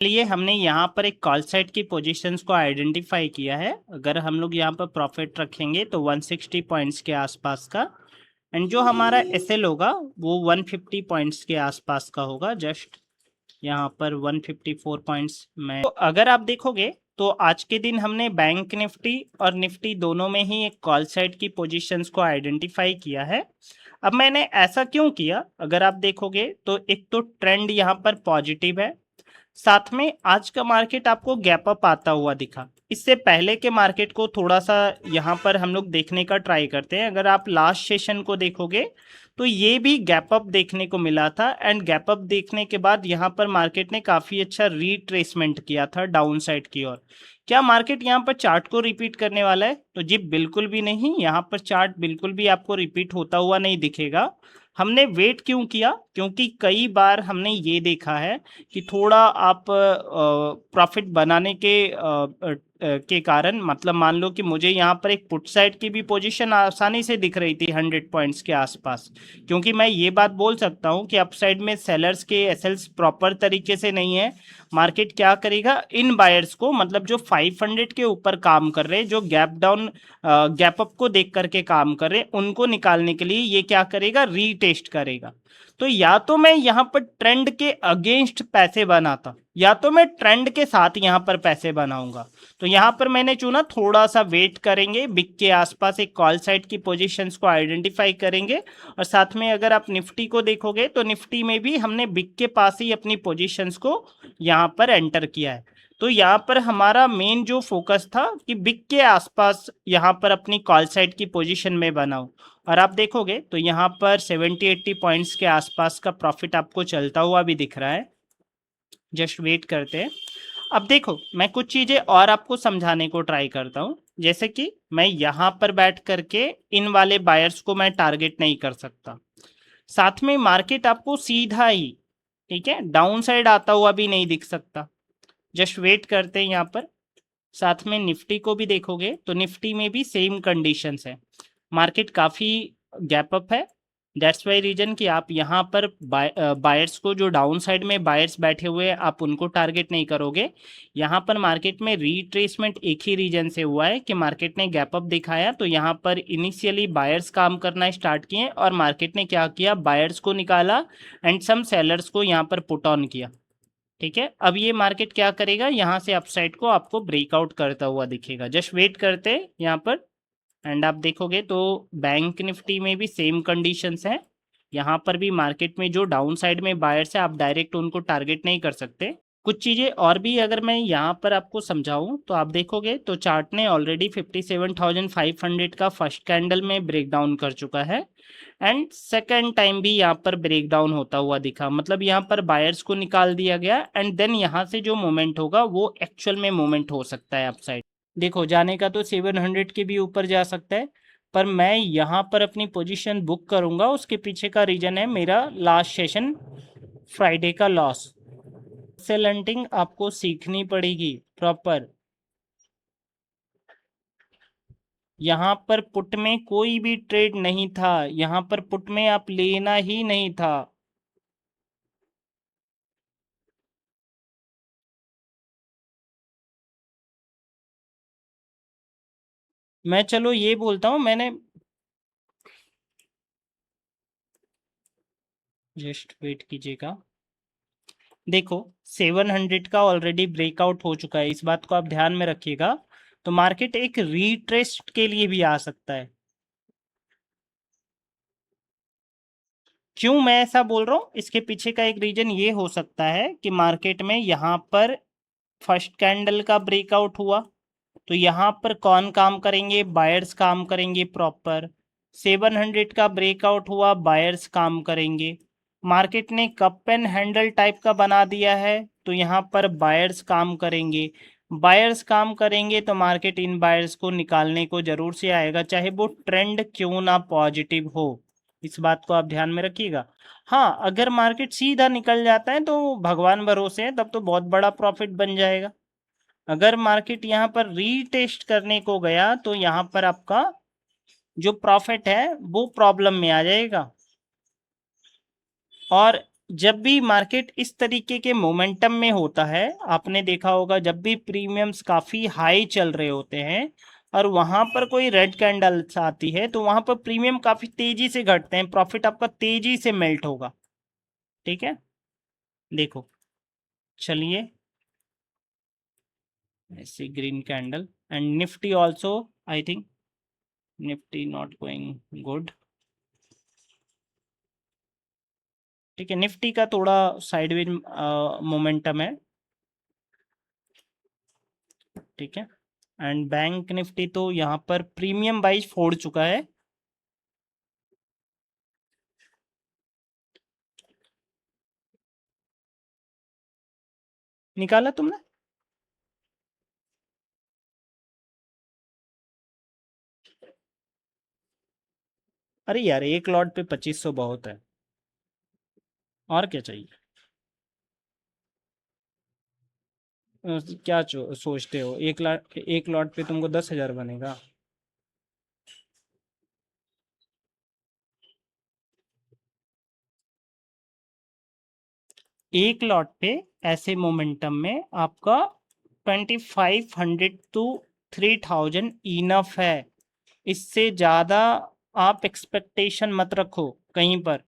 लिए हमने यहाँ पर एक कॉल साइड की पोजीशंस को आइडेंटिफाई किया है। अगर हम लोग यहाँ पर प्रॉफिट रखेंगे तो 160 पॉइंट्स के आसपास का, एंड जो हमारा एसएल होगा वो 150 पॉइंट्स के आसपास का होगा। जस्ट यहाँ पर 154 पॉइंट्स में। तो अगर आप देखोगे तो आज के दिन हमने बैंक निफ्टी और निफ्टी दोनों में ही एक कॉल साइड की पोजीशंस को आइडेंटिफाई किया है। अब मैंने ऐसा क्यों किया, अगर आप देखोगे तो एक तो ट्रेंड यहाँ पर पॉजिटिव है, साथ में आज का मार्केट आपको गैप अप आता हुआ दिखा। इससे पहले के मार्केट को थोड़ा सा यहाँ पर हम लोग देखने का ट्राई करते हैं। अगर आप लास्ट सेशन को देखोगे तो ये भी गैप अप देखने को मिला था, एंड गैप अप देखने के बाद यहाँ पर मार्केट ने काफ़ी अच्छा रीट्रेसमेंट किया था डाउन साइड की ओर। क्या मार्केट यहाँ पर चार्ट को रिपीट करने वाला है? तो जी बिल्कुल भी नहीं, यहाँ पर चार्ट बिल्कुल भी आपको रिपीट होता हुआ नहीं दिखेगा। हमने वेट क्यों किया? क्योंकि कई बार हमने ये देखा है कि थोड़ा आप प्रॉफिट बनाने के कारण, मतलब मान लो कि मुझे यहाँ पर एक पुट साइड की भी पोजीशन आसानी से दिख रही थी 100 पॉइंट्स के आसपास, क्योंकि मैं ये बात बोल सकता हूँ कि अप साइड में सेलर्स के एसएल्स प्रॉपर तरीके से नहीं है। मार्केट क्या करेगा, इन बायर्स को, मतलब जो 500 के ऊपर काम कर रहे हैं, जो गैप डाउन गैप अप को देख करके काम कर रहे हैं, उनको निकालने के लिए ये क्या करेगा, रीटेस्ट करेगा। तो या तो मैं यहाँ पर ट्रेंड के अगेंस्ट पैसे बनाता, या तो मैं ट्रेंड के साथ यहाँ पर पैसे बनाऊंगा। तो यहाँ पर मैंने चुना थोड़ा सा वेट करेंगे, बिग के आसपास एक कॉल साइड की पोजीशंस को आइडेंटिफाई करेंगे। और साथ में अगर आप निफ्टी को देखोगे तो निफ्टी में भी हमने बिग के पास ही अपनी पोजीशंस को यहाँ पर एंटर किया है। तो यहाँ पर हमारा मेन जो फोकस था कि बिग के आसपास यहाँ पर अपनी कॉल साइड की पोजीशन में बनाऊं। और आप देखोगे तो यहाँ पर 70-80 पॉइंट्स के आसपास का प्रॉफिट आपको चलता हुआ भी दिख रहा है। जस्ट वेट करते हैं। अब देखो, मैं कुछ चीज़ें और आपको समझाने को ट्राई करता हूँ। जैसे कि मैं यहाँ पर बैठ करके इन वाले बायर्स को मैं टारगेट नहीं कर सकता। साथ में मार्केट आपको सीधा ही, ठीक है, डाउन साइड आता हुआ भी नहीं दिख सकता। जस्ट वेट करते हैं यहाँ पर। साथ में निफ्टी को भी देखोगे तो निफ्टी में भी सेम कंडीशंस है। मार्केट काफ़ी गैप अप है। दैट्स वाई रीजन कि आप यहाँ पर बायर्स को, जो डाउन साइड में बायर्स बैठे हुए हैं, आप उनको टारगेट नहीं करोगे। यहाँ पर मार्केट में रीट्रेसमेंट एक ही रीजन से हुआ है कि मार्केट ने गैप अप दिखाया, तो यहाँ पर इनिशियली बायर्स काम करना स्टार्ट किए और मार्केट ने क्या किया, बायर्स को निकाला एंड सम सेलर्स को यहाँ पर पुट ऑन किया। ठीक है, अब ये मार्केट क्या करेगा, यहाँ से अपसाइड को आपको ब्रेकआउट करता हुआ दिखेगा। जस्ट वेट करते हैं यहाँ पर। एंड आप देखोगे तो बैंक निफ्टी में भी सेम कंडीशंस हैं। यहाँ पर भी मार्केट में जो डाउन साइड में बायर्स है, आप डायरेक्ट उनको टारगेट नहीं कर सकते। कुछ चीज़ें और भी अगर मैं यहाँ पर आपको समझाऊँ तो आप देखोगे तो चार्ट ने ऑलरेडी 57,500 का फर्स्ट कैंडल में ब्रेक डाउन कर चुका है, एंड सेकेंड टाइम भी यहाँ पर ब्रेक डाउन होता हुआ दिखा। मतलब यहाँ पर बायर्स को निकाल दिया गया, एंड देन यहाँ से जो मोमेंट होगा वो एक्चुअल में मोमेंट हो सकता है अपसाइड। देखो, जाने का तो 700 के भी ऊपर जा सकता है, पर मैं यहाँ पर अपनी पोजीशन बुक करूँगा। उसके पीछे का रीज़न है मेरा लास्ट सेशन फ्राइडे का लॉस। सेल हंटिंग आपको सीखनी पड़ेगी प्रॉपर। यहाँ पर पुट में कोई भी ट्रेड नहीं था, यहाँ पर पुट में आप लेना ही नहीं था। मैं चलो ये बोलता हूँ, मैंने जस्ट वेट कीजिएगा। देखो, 700 का ऑलरेडी ब्रेकआउट हो चुका है, इस बात को आप ध्यान में रखिएगा। तो मार्केट एक रीट्रेस्ट के लिए भी आ सकता है। क्यों मैं ऐसा बोल रहा हूँ, इसके पीछे का एक रीजन ये हो सकता है कि मार्केट में यहाँ पर फर्स्ट कैंडल का ब्रेकआउट हुआ, तो यहाँ पर कौन काम करेंगे, बायर्स काम करेंगे प्रॉपर। 700 का ब्रेकआउट हुआ, बायर्स काम करेंगे। मार्केट ने कप एंड हैंडल टाइप का बना दिया है, तो यहाँ पर बायर्स काम करेंगे। बायर्स काम करेंगे तो मार्केट इन बायर्स को निकालने को जरूर से आएगा, चाहे वो ट्रेंड क्यों ना पॉजिटिव हो। इस बात को आप ध्यान में रखिएगा। हाँ, अगर मार्केट सीधा निकल जाता है तो भगवान भरोसे है, तब तो बहुत बड़ा प्रॉफिट बन जाएगा। अगर मार्केट यहाँ पर रीटेस्ट करने को गया तो यहाँ पर आपका जो प्रॉफिट है वो प्रॉब्लम में आ जाएगा। और जब भी मार्केट इस तरीके के मोमेंटम में होता है, आपने देखा होगा जब भी प्रीमियम्स काफी हाई चल रहे होते हैं और वहां पर कोई रेड कैंडल्स आती है तो वहां पर प्रीमियम काफी तेजी से घटते हैं, प्रॉफिट आपका तेजी से मेल्ट होगा। ठीक है, देखो, चलिए, ऐसे green candle and Nifty also, I think Nifty not going good. ठीक है, निफ्टी का थोड़ा साइडवेज मोमेंटम है। ठीक है, एंड बैंक निफ्टी तो यहाँ पर प्रीमियम वाइज फोड़ चुका है। निकाला तुमने? अरे यार, एक लॉट पे 2500 बहुत है, और क्या चाहिए? क्या सोचते हो, एक लॉट पे तुमको 10,000 बनेगा? एक लॉट पे ऐसे मोमेंटम में आपका 2500 टू 3000 इनफ है। इससे ज्यादा आप एक्सपेक्टेशन मत रखो कहीं पर।